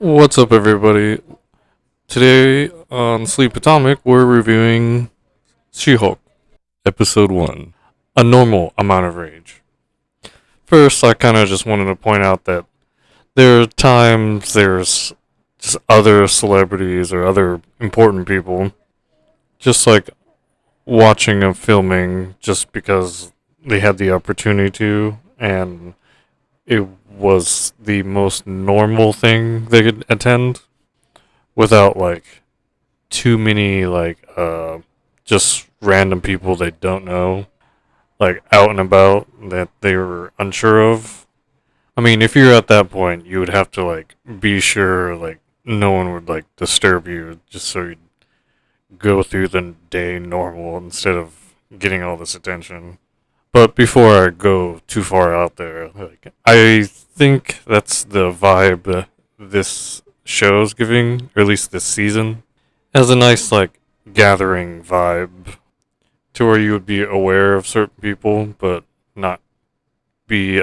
What's up, everybody? Today on Sleep Atomic, we're reviewing She Hulk, Episode 1 A Normal Amount of Rage. First, I kind of just wanted to point out that there are times there's just other celebrities or other important people, just like watching a filming just because they had the opportunity to, and it was the most normal thing they could attend without like too many just random people they don't know like out and about that they were unsure of. I mean, if you're at that point, you would have to like be sure like no one would like disturb you just so you'd go through the day normal instead of getting all this attention. But before I go too far out there, like I think that's the vibe that this show's giving, or at least this season. Has a nice like gathering vibe to where you would be aware of certain people but not be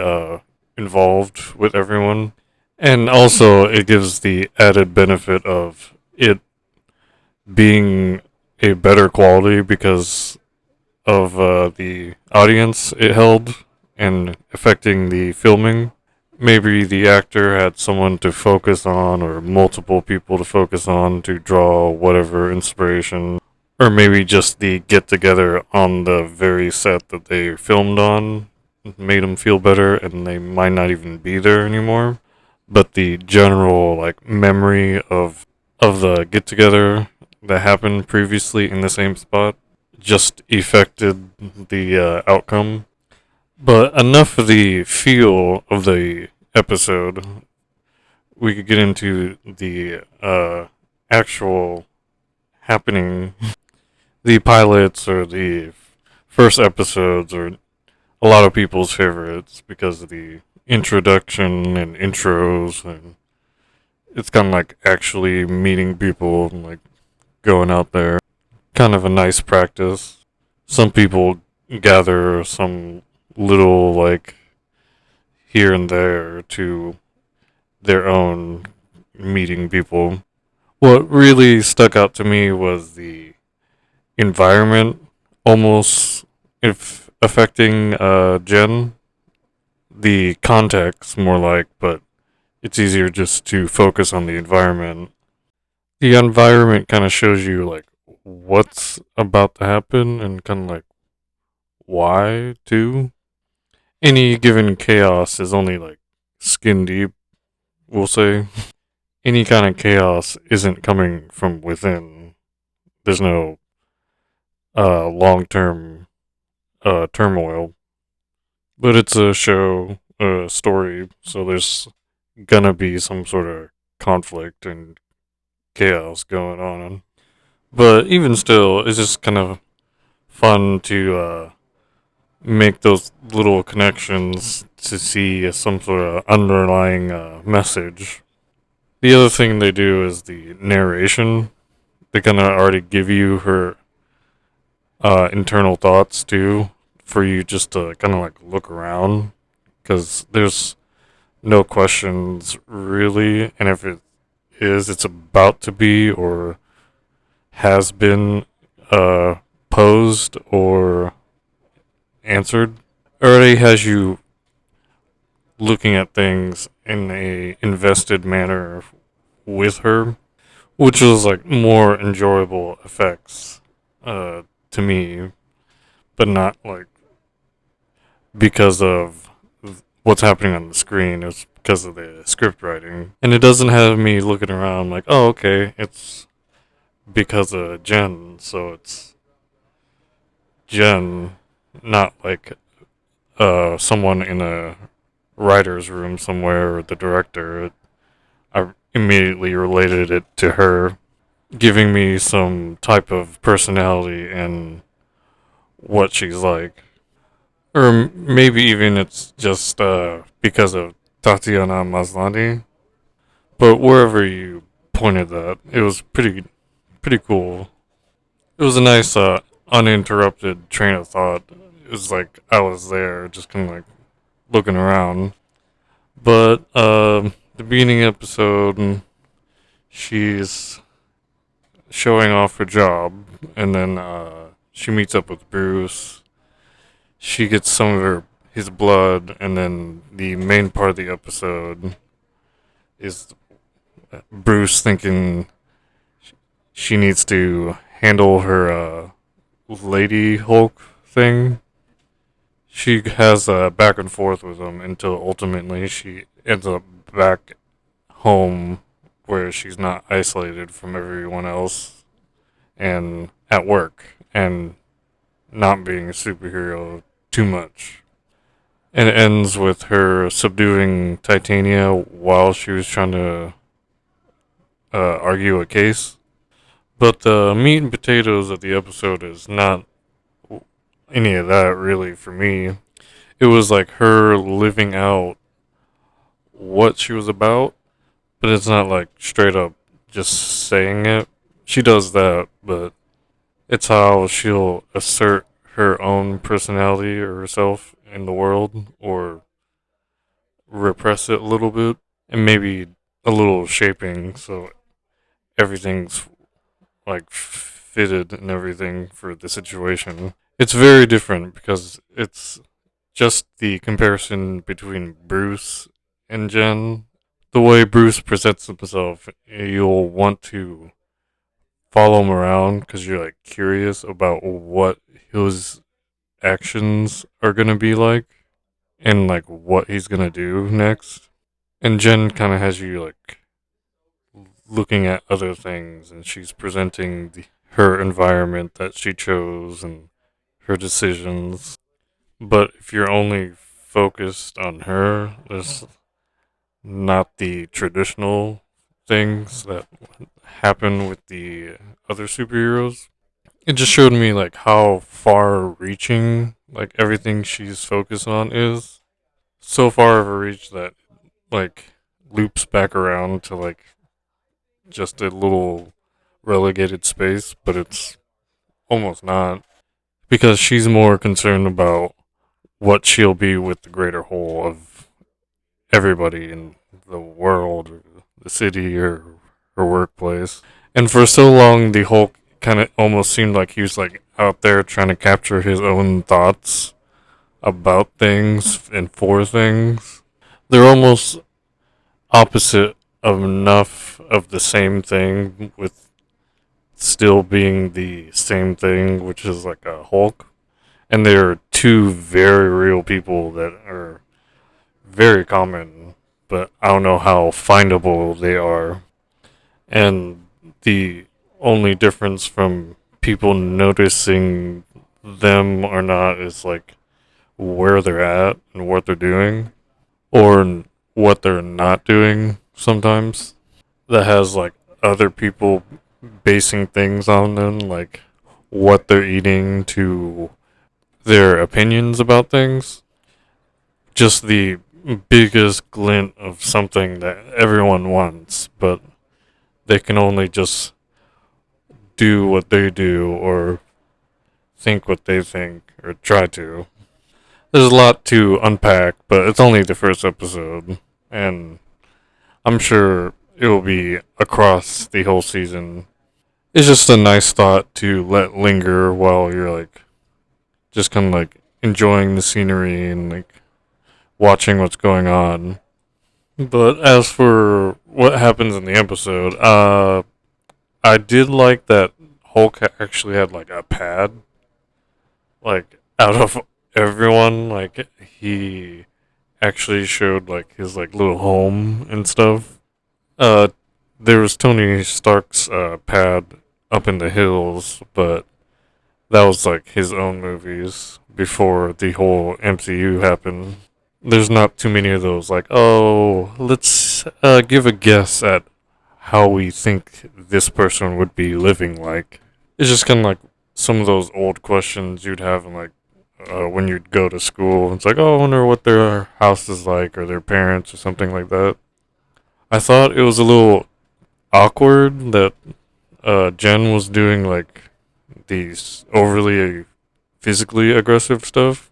involved with everyone. And also it gives the added benefit of it being a better quality because of the audience it held and affecting the filming. Maybe the actor had someone to focus on or multiple people to focus on to draw whatever inspiration, or maybe just the get together on the very set that they filmed on made them feel better and they might not even be there anymore. But the general like memory of the get together that happened previously in the same spot just affected the outcome. But enough of the feel of the episode. We could get into the actual happening. The pilots or the first episodes are a lot of people's favorites because of the introduction and intros, and it's kind of like actually meeting people and like going out there. Kind of a nice practice. Some people gather some little like here and there to their own meeting people. What really stuck out to me was the environment, almost if affecting Jen. The context more like, but it's easier just to focus on the environment. The environment kind of shows you like what's about to happen and kind of like why too. Any given chaos is only like skin deep, we'll say. Any kind of chaos isn't coming from within. There's no long term turmoil. But it's a show, a story, so there's gonna be some sort of conflict and chaos going on. But even still, it's just kind of fun to make those little connections to see some sort of underlying message. The other thing they do is the narration. They kind of already give you her internal thoughts too, for you just to kind of like look around, because there's no questions really, and if it is, it's about to be or has been posed or answered. Already has you looking at things in a invested manner with her, which was like more enjoyable effects to me, but not like because of what's happening on the screen. It's because of the script writing, and it doesn't have me looking around like, oh, okay, it's because of Jen, so it's Jen, not like someone in a writer's room somewhere or the director. I immediately related it to her, giving me some type of personality and what she's like. Or maybe even it's just because of Tatiana Maslany. But wherever you pointed that, it was pretty cool. It was a nice uninterrupted train of thought. It was like I was there, just kind of like looking around. But the beginning episode, She's showing off her job, and then she meets up with Bruce. She gets some of his blood, and then the main part of the episode is Bruce thinking she needs to handle her Lady Hulk thing. She has a back and forth with him until ultimately she ends up back home where she's not isolated from everyone else and at work and not being a superhero too much. And it ends with her subduing Titania while she was trying to argue a case. But the meat and potatoes of the episode is not any of that really for me. It was like her living out what she was about, but it's not like straight up just saying it. She does that, but it's how she'll assert her own personality or herself in the world or repress it a little bit and maybe a little shaping so everything's like fitted and everything for the situation. It's very different because it's just the comparison between Bruce and Jen. The way Bruce presents himself, you'll want to follow him around because you're like curious about what his actions are gonna be like and like what he's gonna do next. And Jen kind of has you like looking at other things, and she's presenting her environment that she chose and her decisions. But if you're only focused on her, there's not the traditional things that happen with the other superheroes. It just showed me like how far reaching like everything she's focused on is. So far of a reach that like loops back around to like just a little relegated space, but it's almost not because she's more concerned about what she'll be with the greater whole of everybody in the world or the city or her workplace. And for so long, the Hulk kind of almost seemed like he was like out there trying to capture his own thoughts about things and for things. They're almost opposite of enough of the same thing with still being the same thing, which is like a Hulk. And they're two very real people that are very common, but I don't know how findable they are. And the only difference from people noticing them or not is like where they're at and what they're doing, or what they're not doing sometimes. That has like other people basing things on them, like what they're eating to their opinions about things. Just the biggest glint of something that everyone wants, but they can only just do what they do or think what they think or try to. There's a lot to unpack, but it's only the first episode, and I'm sure it will be across the whole season. It's just a nice thought to let linger while you're like just kind of like enjoying the scenery and like watching what's going on. But as for what happens in the episode, I did like that Hulk actually had like a pad, like out of everyone, like he actually showed like his like little home and stuff. Uh, there was Tony Stark's pad up in the hills, but that was like his own movies before the whole MCU happened. There's not too many of those. Like, oh, let's give a guess at how we think this person would be living like. It's just kind of like some of those old questions you'd have in like when you'd go to school. It's like, oh, I wonder what their house is like or their parents or something like that. I thought it was a little awkward that Jen was doing like these overly physically aggressive stuff.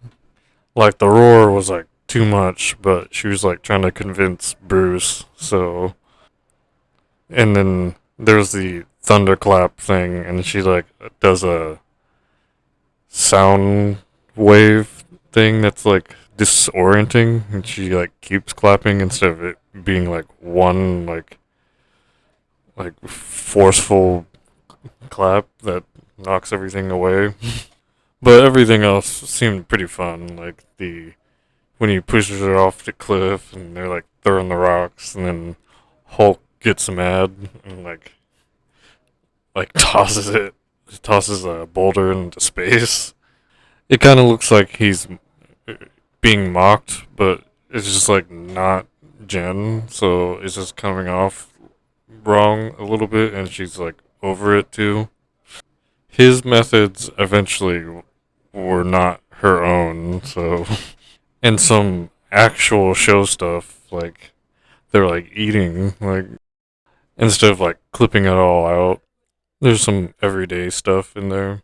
Like the roar was like too much, but she was like trying to convince Bruce. So And then there's the thunderclap thing, and she like does a sound wave thing that's like disorienting, and she like keeps clapping instead of it being like one like forceful clap that knocks everything away. But everything else seemed pretty fun, like the when he pushes her off the cliff and they're like throwing the rocks, and then Hulk gets mad and like tosses a boulder into space. It kind of looks like he's being mocked, but it's just like not Jen, so it's just coming off wrong a little bit, and she's like over it too. His methods eventually were not her own, so and some actual show stuff like they're like eating like instead of like clipping it all out. There's some everyday stuff in there.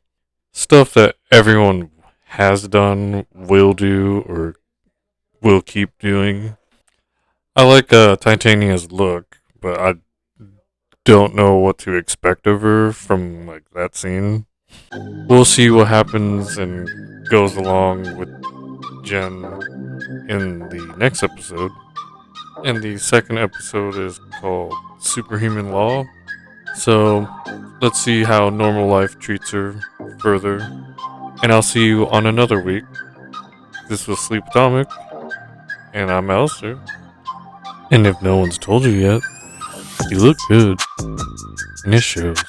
Stuff that everyone has done, will do, or will keep doing. I like Titania's look, but I don't know what to expect of her from like that scene. We'll see what happens and goes along with Jen in the next episode. And the second episode is called Superhuman Law. So let's see how normal life treats her further. And I'll see you on another week. This was Sleep Atomic, and I'm Alistair. And if no one's told you yet, you look good. And it shows.